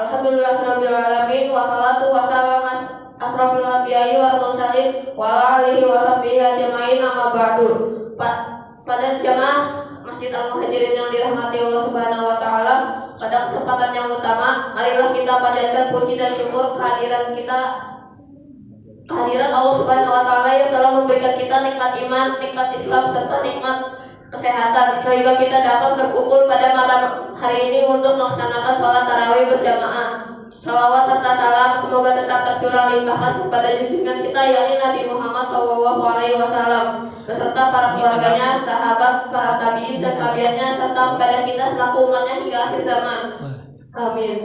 Alhamdulillahirabbil alamin wassalatu wassalamu asrofil anbiya'i wal mursalin wa ala alihi wa sahbihi ajmain amma ba'du. Pada jamaah Masjid Al-Muhajirin yang dirahmati Allah Subhanahu wa taala, pada kesempatan yang utama, marilah kita panjatkan puji dan syukur kehadiran Allah Subhanahu wa taala yang telah memberikan kita nikmat iman, nikmat Islam serta nikmat kesehatan sehingga kita dapat berkumpul pada malam hari ini untuk melaksanakan sholat tarawih berjamaah. Salawat serta salam semoga tetap tercurah limpahan kepada junjungan kita yakni Nabi Muhammad SAW beserta para keluarganya, sahabat, para tabi'in dan tabi'atnya serta kepada kita selaku umatnya hingga akhir zaman. Amin.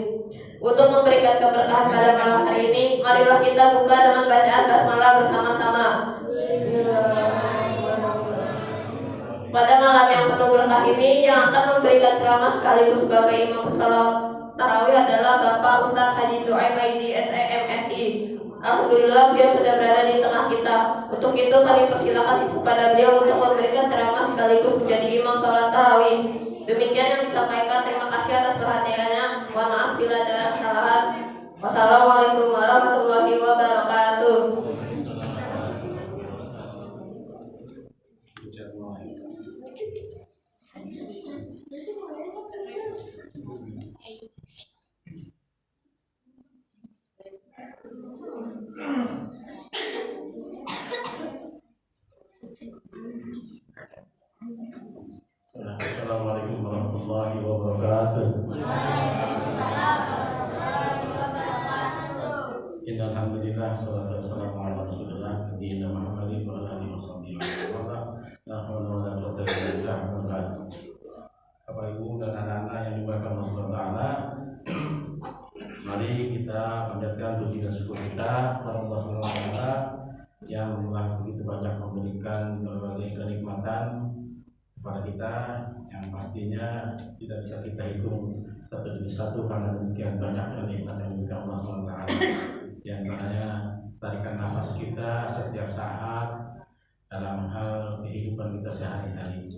Untuk memberikan keberkahan pada malam hari ini, marilah kita buka dengan bacaan basmalah bersama-sama. Pada malam yang penuh berkah ini, yang akan memberikan ceramah sekaligus sebagai imam salawat tarawih adalah Bapak Ustadz Haji Su'aib Aidi SEMSI. Alhamdulillah beliau sudah berada di tengah kita. Untuk itu kami persilakan kepada beliau untuk memberikan ceramah sekaligus menjadi imam salat tarawih. Demikian yang disampaikan. Terima kasih atas perhatiannya. Mohon maaf bila ada kesalahan. Wassalamualaikum warahmatullahi wabarakatuh. Assalamualaikum warahmatullahi wabarakatuh. Innalhamdulillah salatu wassalamu ala rasulillah nabiyina Muhammadin wa ala alihi washabbihi wa la haula wa la quwwata illa billah. Bapak Ibu dan anak-anak yang dimuliakan Allah Subhanahu wa taala, mari kita panjatkan puji dan syukur kita kepada Allah Subhanahu wa taala yang begitu banyak memberikan berbagai kenikmatan kepada kita yang pastinya tidak bisa kita hitung satu demi satu karena demikian banyak nikmat yang diberikan Allah SWT. Di antaranya tarikan nafas kita setiap saat dalam hal kehidupan kita sehari-hari.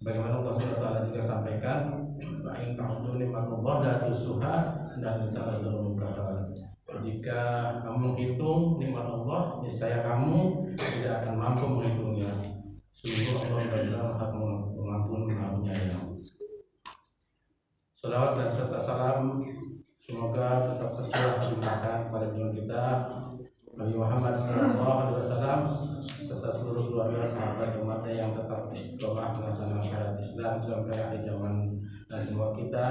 Sebagaimana Allah SWT juga sampaikan, "Ba'in ta'udhu nikmatullah la tusuha dan insana dzulmun kafar." Jika kamu menghitung nikmat Allah, niscaya kamu tidak akan mampu menghitungnya. Sungguh Allah benar-benar maha pengampun maha penyayang. Salawat dan serta salam semoga tetap tercurah limpahkan kepada junjungan kita Nabi Muhammad SAW serta seluruh keluarga sahabat umatnya yang tetap istiqomah melaksanakan syariat Islam sampai akhir zaman, dan semoga kita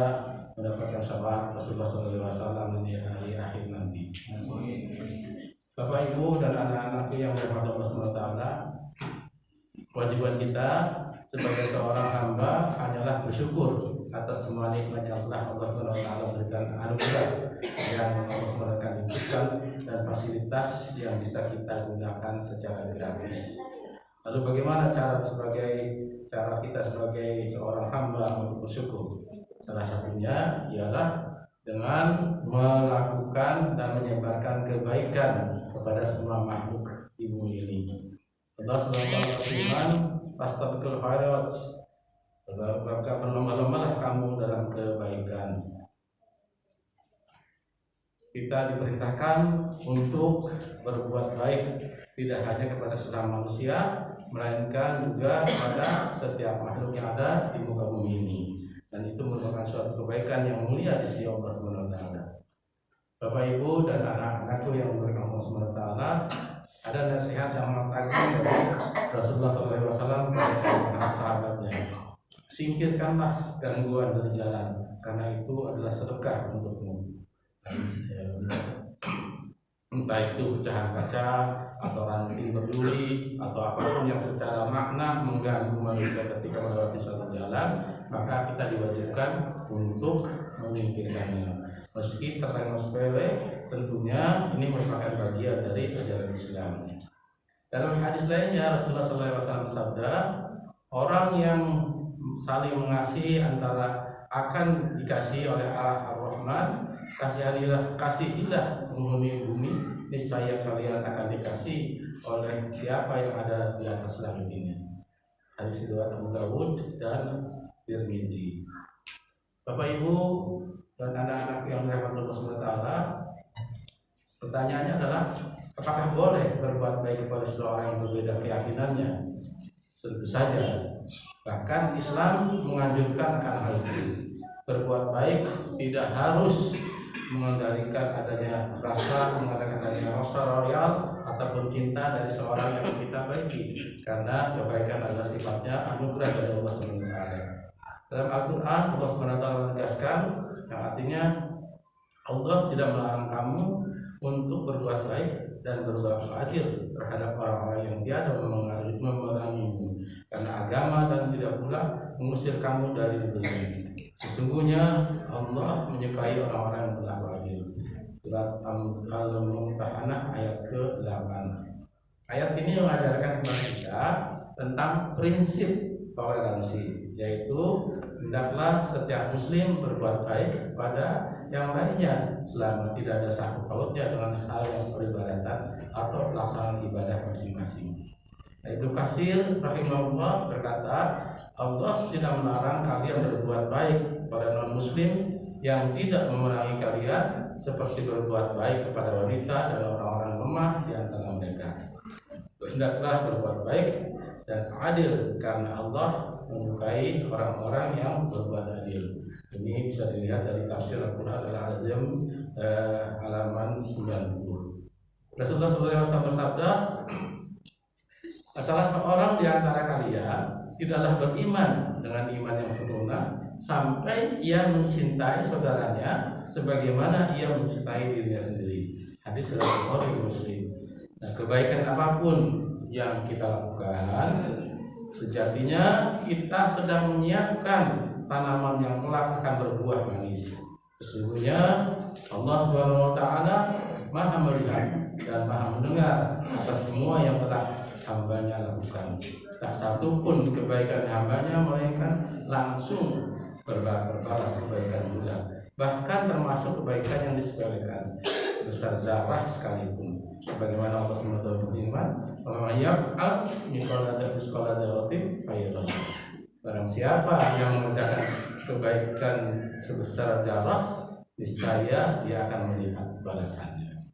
mendapatkan syafaat Rasulullah SAW di hari akhir nanti. Bapak Ibu dan anak-anakku yang dirahmati Allah SWT, kewajiban kita sebagai seorang hamba hanyalah bersyukur atas semua nikmat yang telah Allah SWT berikan, anugerah yang Allah SWT berikan dan fasilitas yang bisa kita gunakan secara gratis. Lalu bagaimana cara kita sebagai seorang hamba untuk bersyukur? Salah satunya ialah dengan melakukan dan menyebarkan kebaikan kepada semua makhluk di bumi ini. Allah SWT berfirman, "Fastabiqul khairat." Maka berlomba-lombalah kamu dalam kebaikan. Kita diperintahkan untuk berbuat baik tidak hanya kepada sesama manusia, melainkan juga kepada setiap makhluk yang ada di muka bumi ini. Dan itu merupakan suatu kebaikan yang mulia di sisi Allah SWT. Bapak Ibu dan anak-anakku yang dimuliakan Allah SWT, ada nasihat yang amat agung dari Rasulullah SAW kepada sahabatnya. Singkirkanlah gangguan dari jalan, karena itu adalah sedekah untukmu. Entah itu pecahan kaca atau ranting berduri atau apapun yang secara makna mengganggu manusia ketika melewati suatu jalan, maka kita diwajibkan untuk menyingkirkannya. Meski terdengar sepele, tentunya ini merupakan bagian dari ajaran Islam. Dalam hadis lainnya Rasulullah SAW bersabda, orang yang saling mengasihi antara akan dikasihi oleh Allah Ar-Rahman. Kasihilah penghuni bumi, niscaya kalian akan dikasihi oleh siapa yang ada di atas langit ini. Hadis riwayat Abu Dawud dan Tirmidzi. Bapak Ibu dan anak-anak yang dirahmati Allah Subhanahu wa taala, pertanyaannya adalah apakah boleh berbuat baik kepada seseorang yang berbeda keyakinannya? Tentu saja. Bahkan Islam menganjurkan akan hal itu. Berbuat baik tidak harus mengendalikan adanya rasa, royal ataupun cinta dari seorang yang kita baiki, karena kebaikan adalah sifatnya anugerah dari Allah Subhanahu wa taala. Dalam Al-Qur'an Allah Subhanahu wa taala menegaskan yang artinya Allah tidak melarang kamu untuk berbuat baik dan berbuat adil terhadap orang-orang yang tiada memerangimu, karena agama dan tidak pula mengusir kamu dari dunia. Sesungguhnya Allah menyukai orang-orang yang berlaku adil. Surat Al-Mumtahanah ayat ke-8. Ayat ini mengajarkan kepada kita tentang prinsip toleransi, yaitu hendaklah setiap muslim berbuat baik kepada yang lainnya selama tidak ada sangkut pautnya dengan hal yang peribadatan atau pelaksanaan ibadah masing-masing. Ibnu Katsir rahimahullah berkata, Allah tidak melarang kalian berbuat baik kepada non-muslim yang tidak memerangi kalian, seperti berbuat baik kepada wanita dan orang-orang lemah di antara mereka. Hendaklah berbuat baik dan adil, karena Allah menyukai orang-orang yang berbuat adil. Ini bisa dilihat dari tafsir Al-Quran Al-Azim halaman 90. Rasulullah SAW bersabda, salah seorang di antara kalian tidaklah beriman dengan iman yang sempurna sampai ia mencintai saudaranya sebagaimana ia mencintai dirinya sendiri. Hadis riwayat Bukhari Muslim. Nah, kebaikan apapun yang kita lakukan, sejatinya kita sedang menyiapkan tanaman yang kelak akan berbuah manis. Sesungguhnya Allah Subhanahu wa taala Maha melihat dan Maha mendengar atas semua yang telah hambanya lakukan. Tak satu pun kebaikan hambanya melainkan langsung berbalas kebaikan juga. Bahkan termasuk kebaikan yang disepelekan sebesar zarah sekalipun. Sebagaimana Allah SWT berfirman, "Wa may yaf'al mithqala dzarratin khairan." Barang siapa yang mengerjakan kebaikan sebesar zarah, niscaya dia akan melihat balasannya.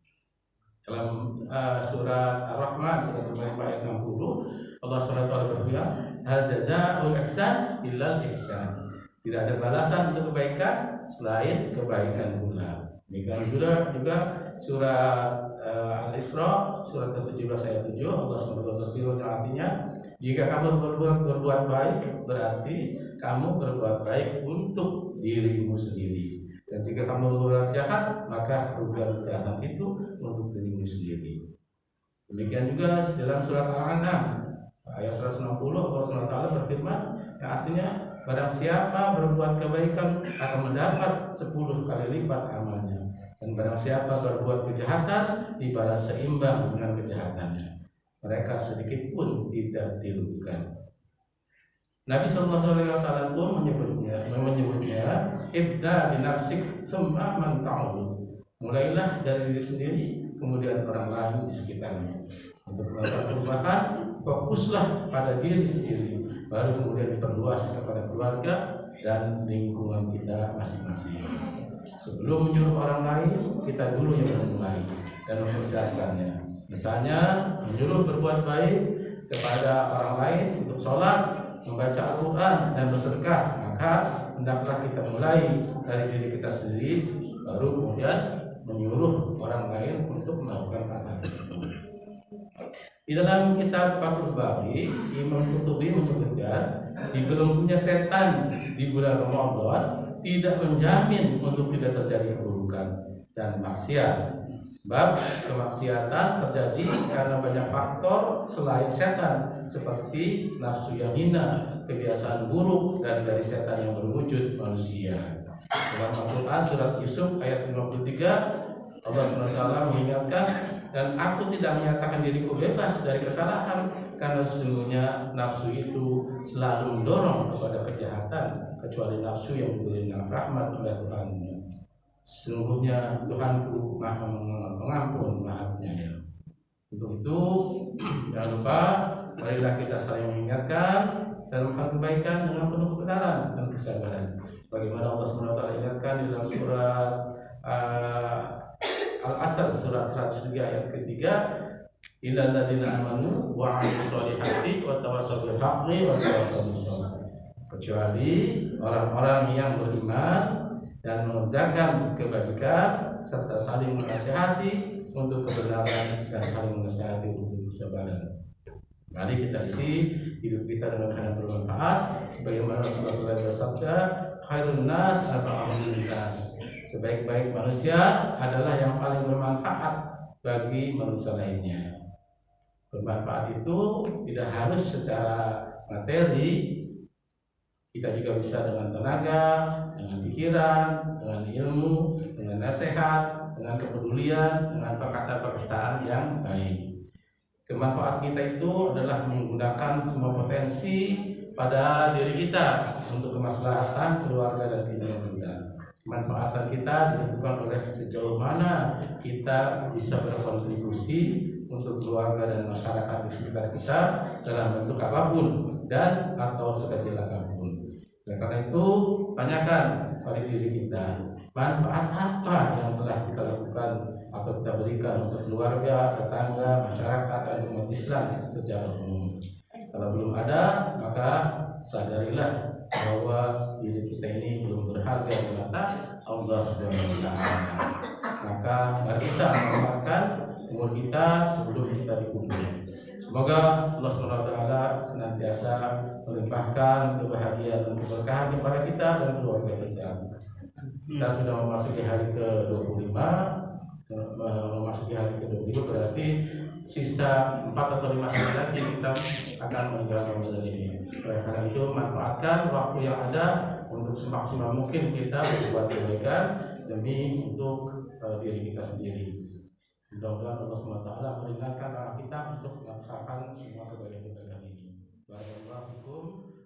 Dalam surat Ar-Rahman surat 5 ayat 60, Allah SWT berfirman, "Hal jazaa'ul ihsan illal ihsan." Tidak ada balasan untuk kebaikan selain kebaikan pula. Demikian juga surat Al-Isra surat ke-17 ayat 7, Allah SWT berfirman yang artinya, jika kamu berbuat baik, berarti kamu berbuat baik untuk dirimu sendiri. Dan jika kamu berbuat jahat, maka kerugian kejahatan itu untuk dirimu sendiri. Demikian juga dalam surat Al-An'am ayat 160, Allah SWT berfirman yang artinya, barang siapa berbuat kebaikan akan mendapat 10 kali lipat amalnya, dan barang siapa berbuat kejahatan dibalas seimbang dengan kejahatannya. Mereka sedikit pun tidak dirugikan. Nabi SAW pun menyebutnya ibda binafsik summa man ta'ud. Mulailah dari diri sendiri, kemudian orang lain di sekitarnya. Untuk melakukan perubahan, fokuslah pada diri sendiri, baru kemudian diperluas kepada keluarga dan lingkungan kita masing-masing. Sebelum menyuruh orang lain, kita dulu yang memulai dan mempersiapkannya. Misalnya menyuruh berbuat baik kepada orang lain untuk sholat, membaca Al-Quran dan bersedekah, maka hendaklah kita mulai dari diri kita sendiri, baru kemudian menyuruh orang lain untuk melakukan hal tersebut. Di dalam kitab Fathul Bari, Imam Qurtubi menyebutkan dibelenggunya setan di bulan Ramadan tidak menjamin untuk tidak terjadi keburukan dan maksiat. Sebab kemaksiatan terjadi karena banyak faktor selain setan, seperti nafsu yang hina, kebiasaan buruk, dan dari setan yang berwujud manusia. Dalam Al-Quran surat Yusuf ayat 53, Allah SWT mengingatkan, dan aku tidak menyatakan diriku bebas dari kesalahan, karena sesungguhnya nafsu itu selalu mendorong kepada kejahatan, kecuali nafsu yang diberi rahmat oleh Tuhannya. Sesungguhnya Tuhanku Maha Pengampun, Maha Penyayang. Untuk itu jangan lupa, marilah kita saling mengingatkan dalam hal kebaikan dengan penuh kebenaran dan kesabaran. Bagaimana Allah SWT ingatkan di dalam surat Al-Asr surat 103 ayat ketiga, illal ladzina amanu wa 'amilus sholihati wa tawassaw bil haqqi wa tawassaw bis sabr. Kecuali orang-orang yang beriman dan mengerjakan kebajikan serta saling menasihati untuk kebenaran dan saling menasihati untuk kesabaran. Mari kita isi hidup kita dengan hal yang bermanfaat, sebagaimana Rasulullah SAW bersabda, khairun nas arba'un nas. Sebaik-baik manusia adalah yang paling bermanfaat bagi manusia lainnya. Bermanfaat itu tidak harus secara materi, kita juga bisa dengan tenaga, dengan pikiran, dengan ilmu, dengan nasihat, dengan kepedulian, dengan perkataan-perkataan yang baik. Kemanfaat kita itu adalah menggunakan semua potensi pada diri kita untuk kemaslahatan keluarga dan dunia kita. Kemanfaatan kita ditentukan oleh sejauh mana kita bisa berkontribusi untuk keluarga dan masyarakat di sekitar kita dalam bentuk apapun dan atau sekecil apapun. Karena itu tanyakan pada diri kita, manfaat apa yang telah kita lakukan atau kita berikan untuk keluarga, tetangga, masyarakat dan umat Islam secara umum. Kalau belum ada, maka sadarilah bahwa diri kita ini belum berharga di mata Allah Subhanahu wa taala. Maka mari kita manfaatkan umur kita sebelum kita dikubur. Semoga Allah Subhanahu wa taala senantiasa melimpahkan kebahagiaan dan keberkahan kepada kita dan keluarga kita. Kita sudah memasuki hari ke-25. Memasuki hari ke-20 berarti sisa 4 atau 5 hari lagi kita akan meninggalkan Ramadan ini. Oleh karena itu manfaatkan waktu yang ada untuk semaksimal mungkin kita berbuat kebaikan demi untuk diri kita sendiri. Mudah-mudahan Allah SWT meringankan langkah kita untuk melaksanakan semua kebaikan-kebaikan ini. Assalamualaikum.